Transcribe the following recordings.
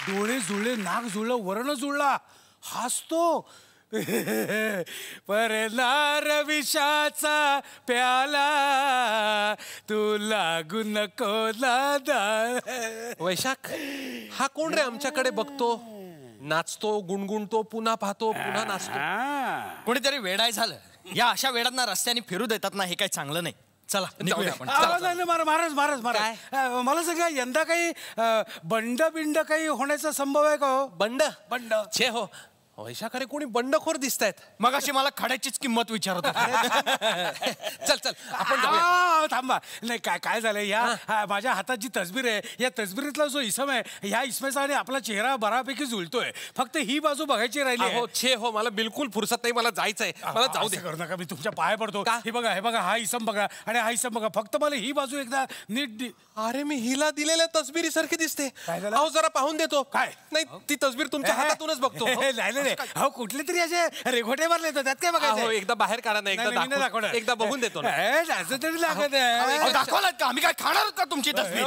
डोळे जुळले, नाक जुळलं, वर्ण जुळला, हसतो. परनार विषाचा प्याला तू लागू नको दादा. वैशाख, हा कोण रे आमच्याकडे बघतो, नाचतो, गुणगुणतो, पुन्हा पाहतो, पुन्हा नाचतो? कोणीतरी वेडाय झालं. या अशा वेडांना रस्त्याने फिरू देतात ना, हे काही चांगलं नाही. चला निघूया आपण. महाराज महाराज महाराज, मला सांगा, यंदा काही बंड बिंड काही होण्याचा संभव आहे का? बंड बंड छे हो वैशाख, अरे कोणी बंडखोर दिसतायत. मग अशी मला खड्याचीच किंमत विचारत होती. चल चल आपण जाऊया. थांबा. नाही काय झालंय, या माझ्या हातात जी तसबीर आहे, या तसबिरीतला जो इसम आहे, ह्या इसमेचा आणि आपला चेहरा बऱ्यापैकी जुळतोय. फक्त ही बाजू बघायची राहिली. हो छे हो, मला बिलकुल फुरसत नाही, मला जायचंय. मला जाऊ दे. करू नका, मी तुमच्या पाया पडतो. हे बघा, हा इसम बघा आणि हा इसम बघा. फक्त मला ही बाजू एकदा नीट. अरे मी हिला दिलेल्या तसबिरी सारखी दिसते. अहो जरा पाहून देतो. काय? नाही, ती तसबीर तुमच्या हातातूनच बघतो. हो कुठले तरी असे रेघोटे मारले त्यात काय बघायचं? एकदा बाहेर काढा ना, एकदा बघून देतो ना. असं तरी लागत आहे. दाखवलं का? आम्ही काय खाणार का तुमची तसबीर?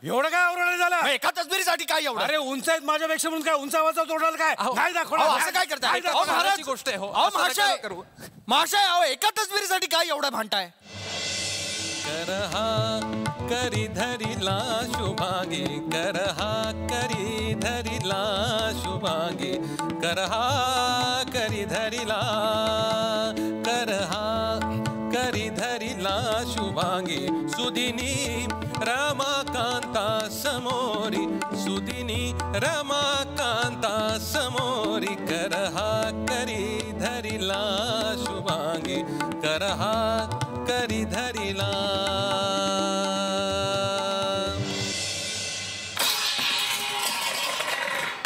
एवढं काय आवडलं झालं? एका तसबिरीसाठी काय एवढं? अरे उंच आहेत माझ्यापेक्षा, म्हणून काय उंच आवाज तोडाल काय? नाही दाखवलं. असं काय करताय? गोष्ट आहे. महाशय, एका तसबिरीसाठी काय एवढं भांडताय? करहा करी धरिला शुभांगी, करहा करी धरिला शुभांगी, करहा करी धरिला, करहा करी धरिला शुभांगी. सुदिनी रमाकांता समोरी, सुदिनी रमाकांता समोरी, करहा करी धरिला शुभांगी, करहा करी धरिला.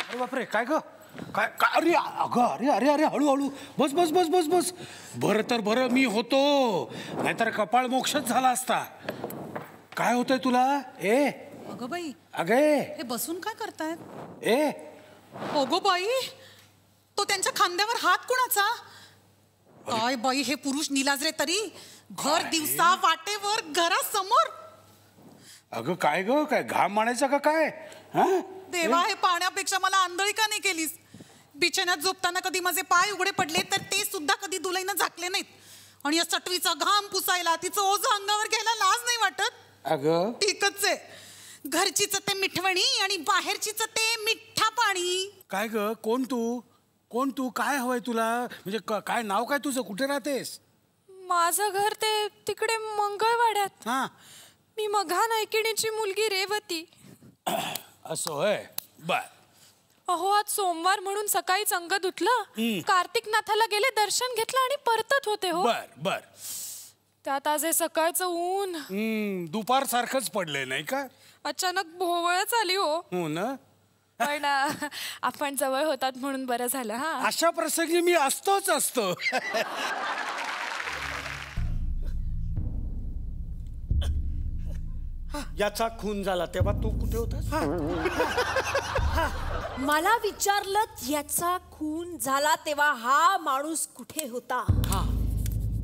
अरे बापरे, काय ग? काय? अरे अगं, अरे अरे अरे, हळूहळू बस बस बस बस बस. बरं तर बरं मी होतो, नाहीतर कपाळ मोक्षच झाला असता. काय होतंय तुला? अगं बाई, अगे हे बसून काय करतायत? अगो बाई, तो त्यांच्या खांद्यावर हात कुणाचा? काय बाई, हे पुरुष निलाजरे तरी घर दिवसा वाटेवर घरासमोर. अगं काय ग, काय घाम मानायचा का काय? देवा, हे पाण्यापेक्षा मला आंधळी का नाही केलीस? बिछाण्यात झोपताना कधी माझे पाय उघडे पडले तर ते सुद्धा कधी दुलईनं झाकले नाहीत. आणि या चटवीचा घाम पुसायला, तिचं ओझं अंगावर घ्यायला लाज नाही वाटत? अगं ठीकच आहे, घरचीच ते मिठवणी आणि बाहेरचीच ते मिठ्ठा पाणी. काय ग, कोण तू? काय हवंय तुला? म्हणजे काय नाव काय तुझं? कुठे राहतेस? माझं घर ते तिकडे मंगळवाड्यात. हा, मी मघा नायकिणीची मुलगी रेवती. असं होय. बर. अहो, आज सोमवार म्हणून सकाळीच अंग धुतलं, कार्तिकनाथाला गेले, दर्शन घेतलं आणि परतत होते. हो बर बर. त्यात आज हे सकाळचं ऊन दुपार सारखंच पडलंय नाही का? अचानक भोवळच आली. हो ना. पण आपण जवळ होतात म्हणून बरं झालं. हा, अशा प्रसंगी मी असतो. याचा खून झाला तेव्हा तू कुठे होतास? मला विचारलं याचा खून झाला तेव्हा हा माणूस कुठे होता?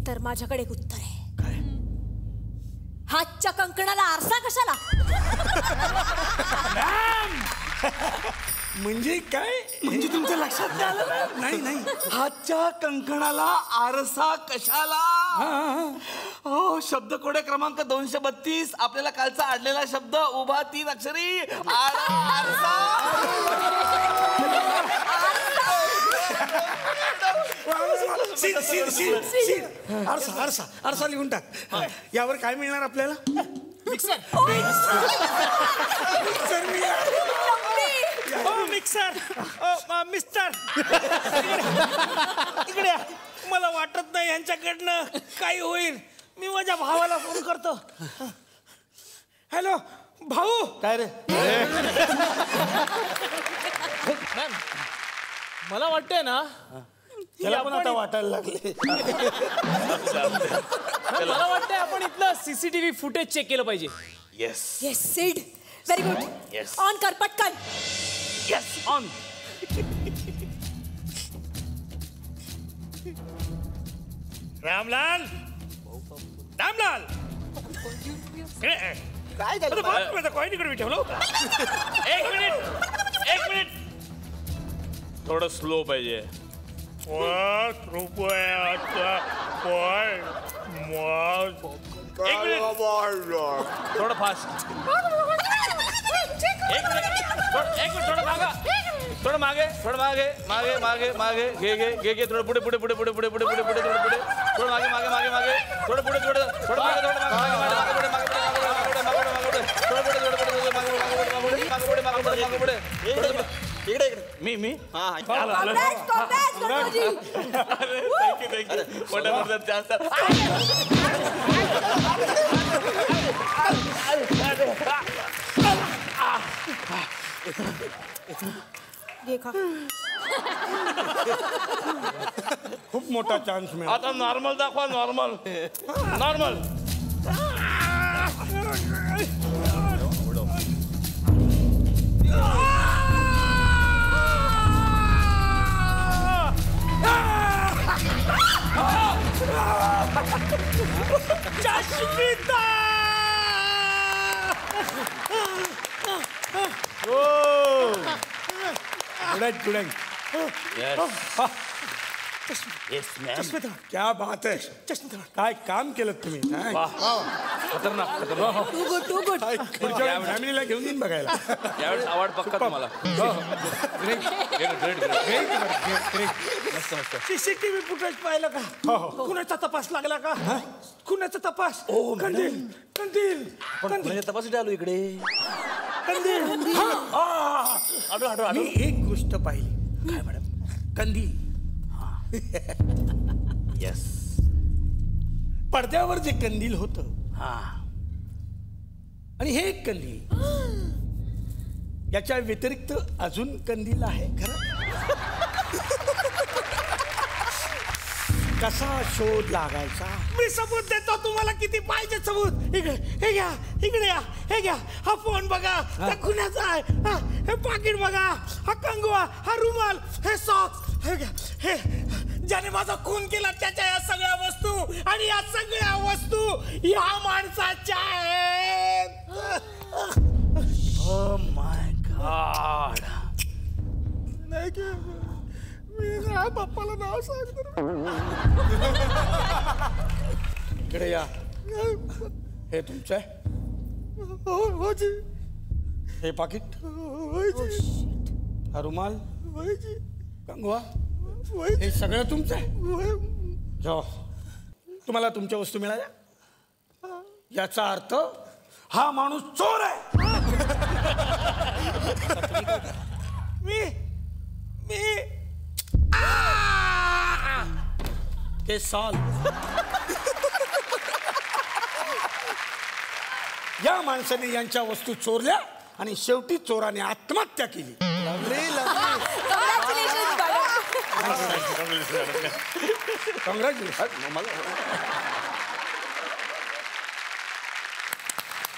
तर माझ्याकडे एक उत्तर आहे. काय? हातच्या कंकणाला आरसा कशाला? म्हणजे काय? म्हणजे तुमच्या लक्षात नाही आलं? नाही, हातच्या कंकणाला आरसा कशाला? हो, शब्दकोडे क्रमांक 232. आपल्याला कालचा आडलेला शब्द उभा 3 अक्षरी आरसा. आरसा लिहून टाक. यावर काय मिळणार आपल्याला? मिक्सर. मिस्टर, इकडे मला वाटत नाही यांच्याकडनं काही होईल. मी माझ्या भावाला फोन करतो. हॅलो भाऊ. काय रे? मला वाटतंय ना, त्याला पण आता वाटायला लागले. मला वाटतंय आपण इथलं सीसीटीव्ही फुटेज चेक केलं पाहिजे. येस सिड, व्हेरी गुड. ऑन कर पटकन. Yes, on. रामलाल, काय झालं? कोणी ठेवलं? एक मिनिट. एक मिनिट थोडं स्लो पाहिजे 5 रुपयाचा पाय एक मिनिट थोडं फास्ट एक मिनिट थोडं मागा थोडं मागे घे थोडं पुढे थोडं मागे थोडं पुढे थोडं मागे इकडे मी खूप मोठा चान्स मिळाला. आता नॉर्मल दाखवा नॉर्मल गुड क्या बात आहे. काय काम केलं तुम्ही. खतरनाक टू गुड फॅमिलीला घेऊन येईन बघायला. यावेळेस अवॉर्ड पक्का तुम्हाला. सीसीटीव्ही फुटेज पाहिलं का. कुणाचा तपास लागला का. कुणाचा तपास. कंदील तपास आलो इकडे. मी एक गोष्ट पाहिली. काय मॅडम. कंदील. यस. पडद्यावर जे कंदील होत आणि हे एक कंदील याच्या व्यतिरिक्त अजून कंदील आहे खरं. कसा शोध लागायचा. मी सबूत देतो तुम्हाला. किती पाहिजे सबूत. हे घ्या इकडे या. हे घ्या हा फोन बघा. त्या खुन्याचा आहे. हे पाकिट बघा. हा कंगवा. हा रुमाल. हे सॉक्स. हे घ्या. हे ज्याने माझा खून केला त्याच्या या सगळ्या वस्तू आणि या सगळ्या वस्तू या माणसाच्या आहेत. Oh my God. मी बाप्पाला नाव सांगतो. इकडे या. हे तुमचं आहे. हे पाकिट. हा रुमाल. कंगवा. हे सगळं तुमचं आहे. जाओ. तुम्हाला तुमच्या वस्तू मिळाल्या. याचा अर्थ हा माणूस चोर आहे. मी के साल या माणसाने यांच्या वस्तू चोरल्या आणि शेवटी चोराने आत्महत्या केली.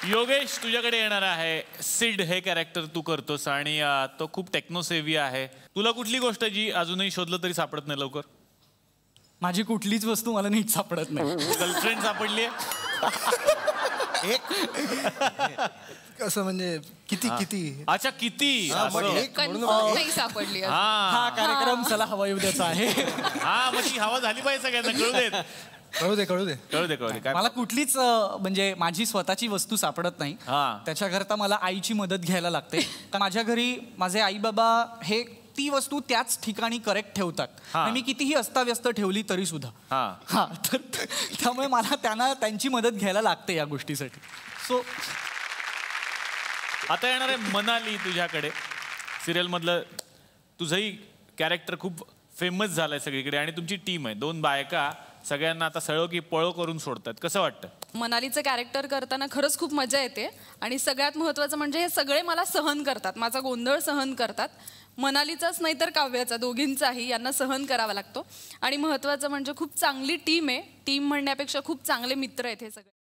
योगेश तुझ्याकडे येणार आहे. सिड हे कॅरेक्टर तू करतोस आणि तो खूप टेक्नोसेव्ही आहे. तुला कुठली गोष्ट जी अजूनही शोधलं तरी सापडत नाही लवकर. माझी कुठलीच वस्तू मला नीट सापडत नाही. गर्लफ्रेंड सापडली. कसं म्हणजे किती अच्छा किती नाही सापडली. हा कार्यक्रम चला हवा येऊ द्याचा आहे. हा मग ती हवा झाली पाहिजे सगळ्यांना. कळू दे काय मला कुठलीच म्हणजे माझी स्वतःची वस्तू सापडत नाही. त्याच्याकरता मला आईची मदत घ्यायला लागते. कारण माझ्या घरी माझे आई बाबा हे ती वस्तू त्याच ठिकाणी करेक्ट ठेवतात. मी कितीही अस्ताव्यस्त ठेवली तरी सुद्धा. तर त्यामुळे मला त्यांची मदत घ्यायला लागते या गोष्टीसाठी. सो आता येणार आहे मनाली तुझ्याकडे. सिरियल मधलं तुझंही कॅरेक्टर खूप फेमस झालंय सगळीकडे आणि तुमची टीम आहे. 2 बायका सगळ्यांना आता सळो की पळो करून सोडतात. कसं वाटतं. मनालीचं कॅरेक्टर करताना खरंच खूप मजा येते आणि सगळ्यात महत्त्वाचं म्हणजे हे सगळे मला सहन करतात. माझा गोंधळ सहन करतात. मनालीचाच नाही तर काव्याचा दोघींचाही यांना सहन करावा लागतो. आणि महत्त्वाचं म्हणजे खूप चांगली टीम आहे. टीम म्हणण्यापेक्षा खूप चांगले मित्र आहेत हे सगळे.